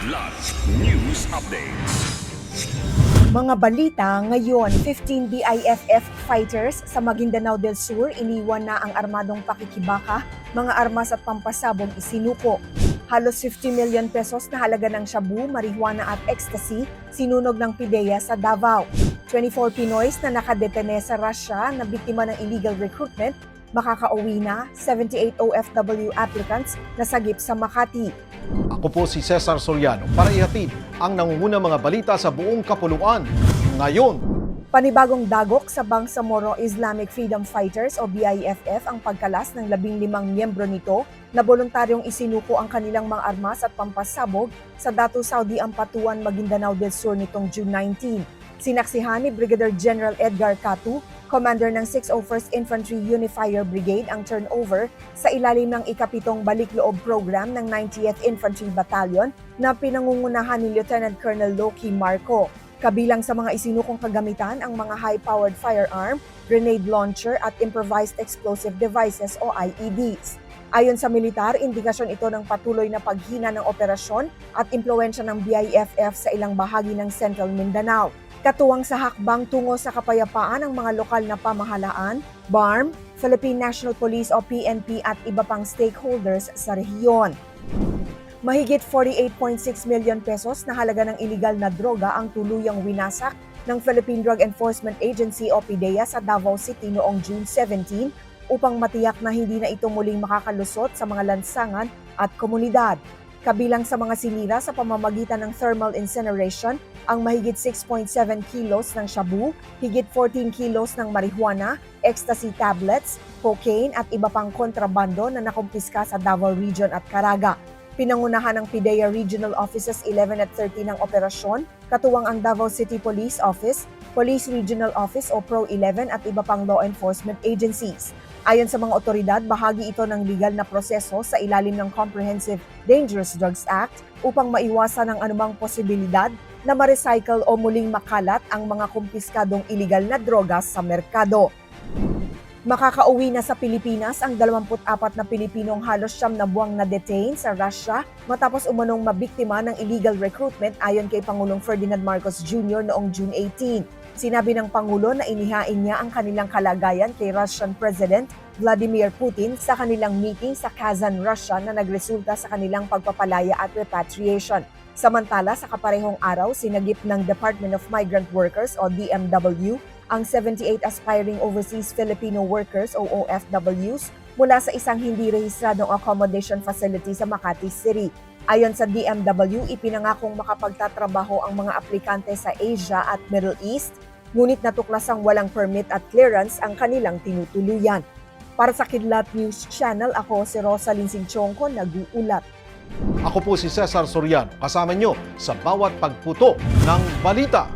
Kidlat News Updates. Mga balita ngayon, 15 BIFF fighters sa Maguindanao del Sur iniwan na ang armadong pakikibaka, mga armas at pampasabog isinuko. Halos 50 million pesos na halaga ng shabu, marijuana at ecstasy sinunog ng PIDEA sa Davao. 24 Pinoys na nakadetene sa Russia na biktima ng illegal recruitment, makakauwi na 78 OFW applicants na sagip sa Makati. Ako po si Cesar Soriano para ihatid ang nangungunang mga balita sa buong kapuluan. Ngayon, Panibagong dagok sa Bangsamoro Islamic Freedom Fighters o BIFF ang pagkalas ng 15 miyembro nito na voluntaryong isinuko ang kanilang mga armas at pampasabog sa Datu Saudi Ampatuan, Maguindanao del Sur nitong June 19. Sinaksihan ni Brigadier General Edgar Catu, Commander ng 601st Infantry Unifier Brigade ang turnover sa ilalim ng ikapitong balik-loob program ng 90th Infantry Battalion na pinangungunahan ni Lieutenant Colonel Loki Marco. Kabilang sa mga isinukong kagamitan ang mga high-powered firearm, grenade launcher at improvised explosive devices o IEDs. Ayon sa militar, indikasyon ito ng patuloy na paghina ng operasyon at impluwensya ng BIFF sa ilang bahagi ng Central Mindanao. Katuwang sa hakbang tungo sa kapayapaan ang mga lokal na pamahalaan, BARM, Philippine National Police o PNP at iba pang stakeholders sa rehiyon. Mahigit 48.6 million pesos na halaga ng iligal na droga ang tuluyang winasak ng Philippine Drug Enforcement Agency o PIDEA sa Davao City noong June 17 upang matiyak na hindi na ito muling makakalusot sa mga lansangan at komunidad. Kabilang sa mga sinira sa pamamagitan ng thermal incineration ang mahigit 6.7 kilos ng shabu, higit 14 kilos ng marijuana, ecstasy tablets, cocaine at iba pang kontrabando na nakumpiska sa Davao Region at Caraga. Pinangunahan ng PIDEA Regional Offices 11 at 13 ng operasyon, katuwang ang Davao City Police Office, Police Regional Office o Pro-11 at iba pang law enforcement agencies. Ayon sa mga otoridad, bahagi ito ng legal na proseso sa ilalim ng Comprehensive Dangerous Drugs Act upang maiwasan ang anumang posibilidad na ma-recycle o muling makalat ang mga kumpiskadong iligal na droga sa merkado. Makakauwi na sa Pilipinas ang 24 na Pilipinong halos 9 na buwang na-detain sa Russia matapos umanong mabiktima ng illegal recruitment ayon kay Pangulong Ferdinand Marcos Jr. noong June 18. Sinabi ng Pangulo na inihain niya ang kanilang kalagayan kay Russian President Vladimir Putin sa kanilang meeting sa Kazan, Russia na nagresulta sa kanilang pagpapalaya at repatriation. Samantala, sa kaparehong araw, sinagip ng Department of Migrant Workers o DMW ang 78 aspiring overseas Filipino workers o OFWs mula sa isang hindi rehistradong accommodation facility sa Makati City. Ayon sa DMW, ipinangakong makapagtatrabaho ang mga aplikante sa Asia at Middle East, ngunit natuklasang walang permit at clearance ang kanilang tinutuluyan. Para sa Kidlat News Channel, ako si Rosalyn Sinchonco, nag-uulat. ako po si Cesar Soriano kasama nyo sa bawat pagputo ng balita.